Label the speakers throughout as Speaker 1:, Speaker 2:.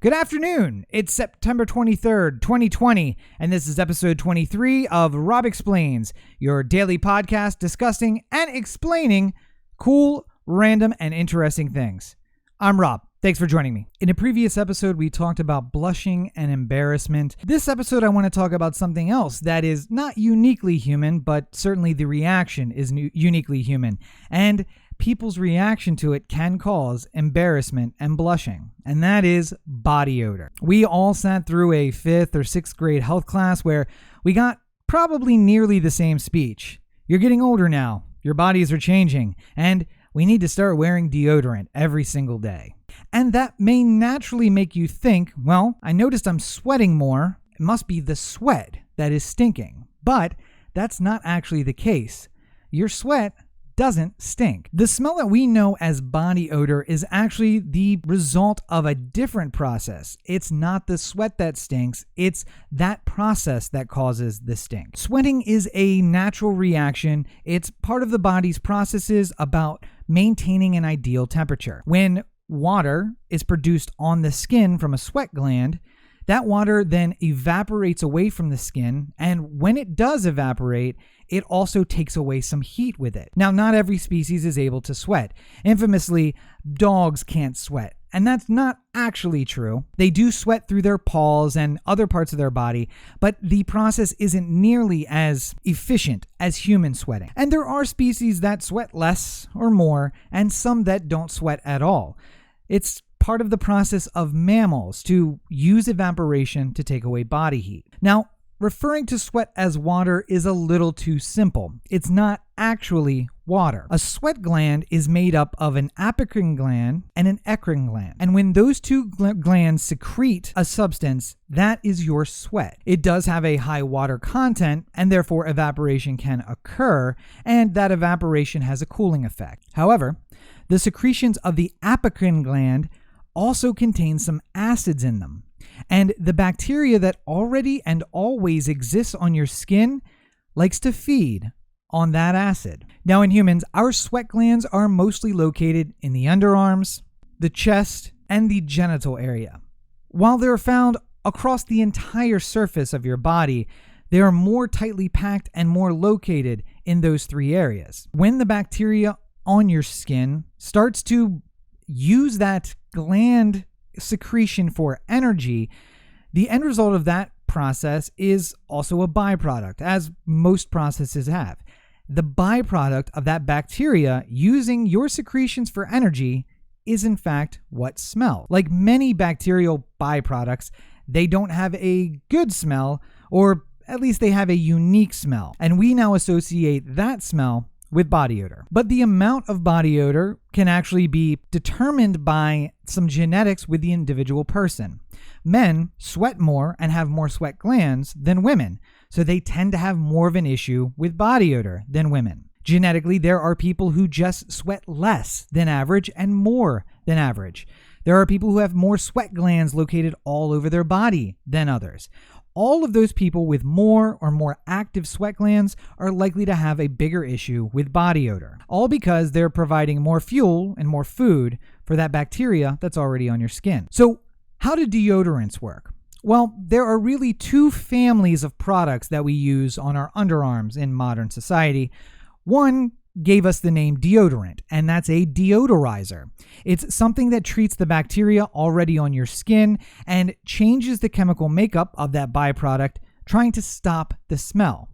Speaker 1: Good afternoon. It's September 23rd, 2020, and this is episode 23 of Rob Explains, your daily podcast discussing and explaining cool, random, and interesting things. I'm Rob. Thanks for joining me. In a previous episode, we talked about blushing and embarrassment. This episode, I want to talk about something else that is not uniquely human, but certainly the reaction is uniquely human. And people's reaction to it can cause embarrassment and blushing, and that is body odor. We all sat through a 5th or 6th grade health class where we got probably nearly the same speech. You're getting older now, your bodies are changing, and we need to start wearing deodorant every single day. And that may naturally make you think, well, I noticed I'm sweating more. It must be the sweat that is stinking. But that's not actually the case. Your sweat doesn't stink. The smell that we know as body odor is actually the result of a different process. It's not the sweat that stinks, it's that process that causes the stink. Sweating is a natural reaction. It's part of the body's processes about maintaining an ideal temperature. When water is produced on the skin from a sweat gland, that water then evaporates away from the skin, and when it does evaporate, it also takes away some heat with it. Now, not every species is able to sweat. Infamously, dogs can't sweat, and that's not actually true. They do sweat through their paws and other parts of their body, but the process isn't nearly as efficient as human sweating. And there are species that sweat less or more, and some that don't sweat at all. It's part of the process of mammals to use evaporation to take away body heat. Now, referring to sweat as water is a little too simple. It's not actually water. A sweat gland is made up of an apocrine gland and an eccrine gland. And when those two glands secrete a substance, that is your sweat. It does have a high water content, and therefore evaporation can occur, and that evaporation has a cooling effect. However, the secretions of the apocrine gland also contain some acids in them. And the bacteria that already and always exists on your skin likes to feed on that acid. Now, in humans, our sweat glands are mostly located in the underarms, the chest, and the genital area. While they're found across the entire surface of your body, they are more tightly packed and more located in those three areas. When the bacteria on your skin starts to use that gland secretion for energy, the end result of that process is also a byproduct, as most processes have. The byproduct of that bacteria using your secretions for energy is in fact what smells. Like many bacterial byproducts, they don't have a good smell, or at least they have a unique smell, and we now associate that smell with body odor. But the amount of body odor can actually be determined by some genetics with the individual person. Men sweat more and have more sweat glands than women, so they tend to have more of an issue with body odor than women. Genetically, there are people who just sweat less than average and more than average. There are people who have more sweat glands located all over their body than others. All of those people with more or more active sweat glands are likely to have a bigger issue with body odor, all because they're providing more fuel and more food for that bacteria that's already on your skin. So how do deodorants work? Well, there are really two families of products that we use on our underarms in modern society. One gave us the name deodorant, and that's a deodorizer. It's something that treats the bacteria already on your skin and changes the chemical makeup of that byproduct, trying to stop the smell.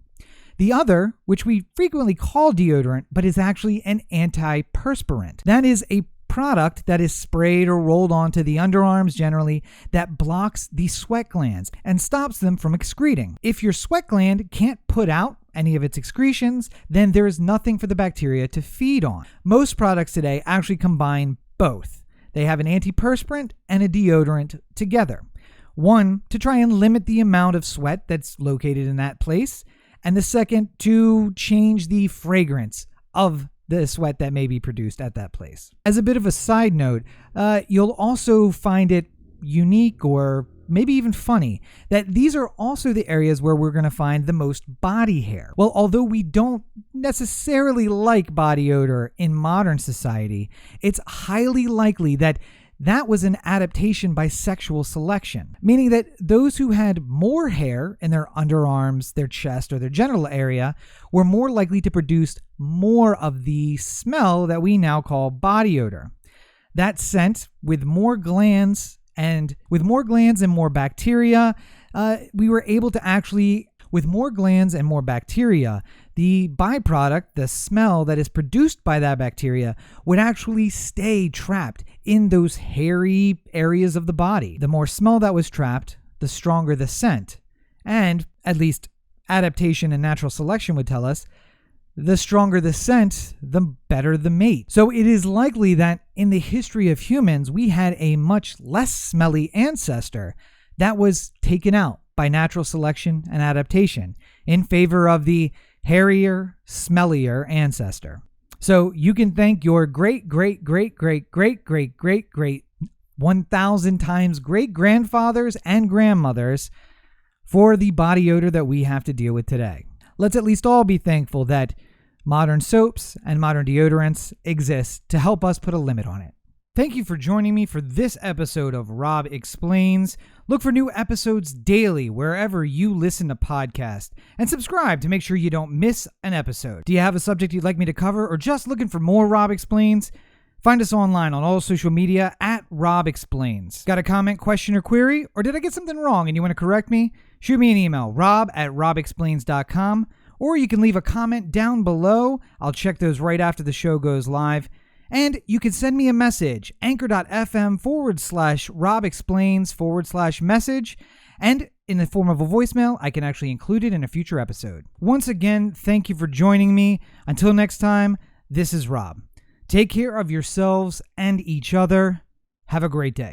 Speaker 1: The other, which we frequently call deodorant, but is actually an antiperspirant. That is a product that is sprayed or rolled onto the underarms generally that blocks the sweat glands and stops them from excreting. If your sweat gland can't put out any of its excretions, then there is nothing for the bacteria to feed on. Most products today actually combine both. They have an antiperspirant and a deodorant together. One, to try and limit the amount of sweat that's located in that place, and the second, to change the fragrance of the sweat that may be produced at that place. As a bit of a side note, you'll also find it unique or maybe even funny that these are also the areas where we're going to find the most body hair. Well, although we don't necessarily like body odor in modern society, it's highly likely that that was an adaptation by sexual selection, meaning that those who had more hair in their underarms, their chest, or their genital area were more likely to produce more of the smell that we now call body odor. That scent, with more glands and more bacteria, with more glands and more bacteria, the byproduct, the smell that is produced by that bacteria, would actually stay trapped in those hairy areas of the body. The more smell that was trapped, the stronger the scent. And, at least adaptation and natural selection would tell us, the stronger the scent, the better the mate. So it is likely that in the history of humans, we had a much less smelly ancestor that was taken out by natural selection and adaptation in favor of the hairier, smellier ancestor. So you can thank your great 1,000 times great grandfathers and grandmothers for the body odor that we have to deal with today. Let's at least all be thankful that modern soaps and modern deodorants exist to help us put a limit on it. Thank you for joining me for this episode of Rob Explains. Look for new episodes daily wherever you listen to podcasts, and subscribe to make sure you don't miss an episode. Do you have a subject you'd like me to cover, or just looking for more Rob Explains? Find us online on all social media at Rob Explains. Got a comment, question, or query? Or did I get something wrong and you want to correct me? Shoot me an email, rob@robexplains.com, or you can leave a comment down below. I'll check those right after the show goes live. And you can send me a message, anchor.fm/RobExplains/message. And in the form of a voicemail, I can actually include it in a future episode. Once again, thank you for joining me. Until next time, this is Rob. Take care of yourselves and each other. Have a great day.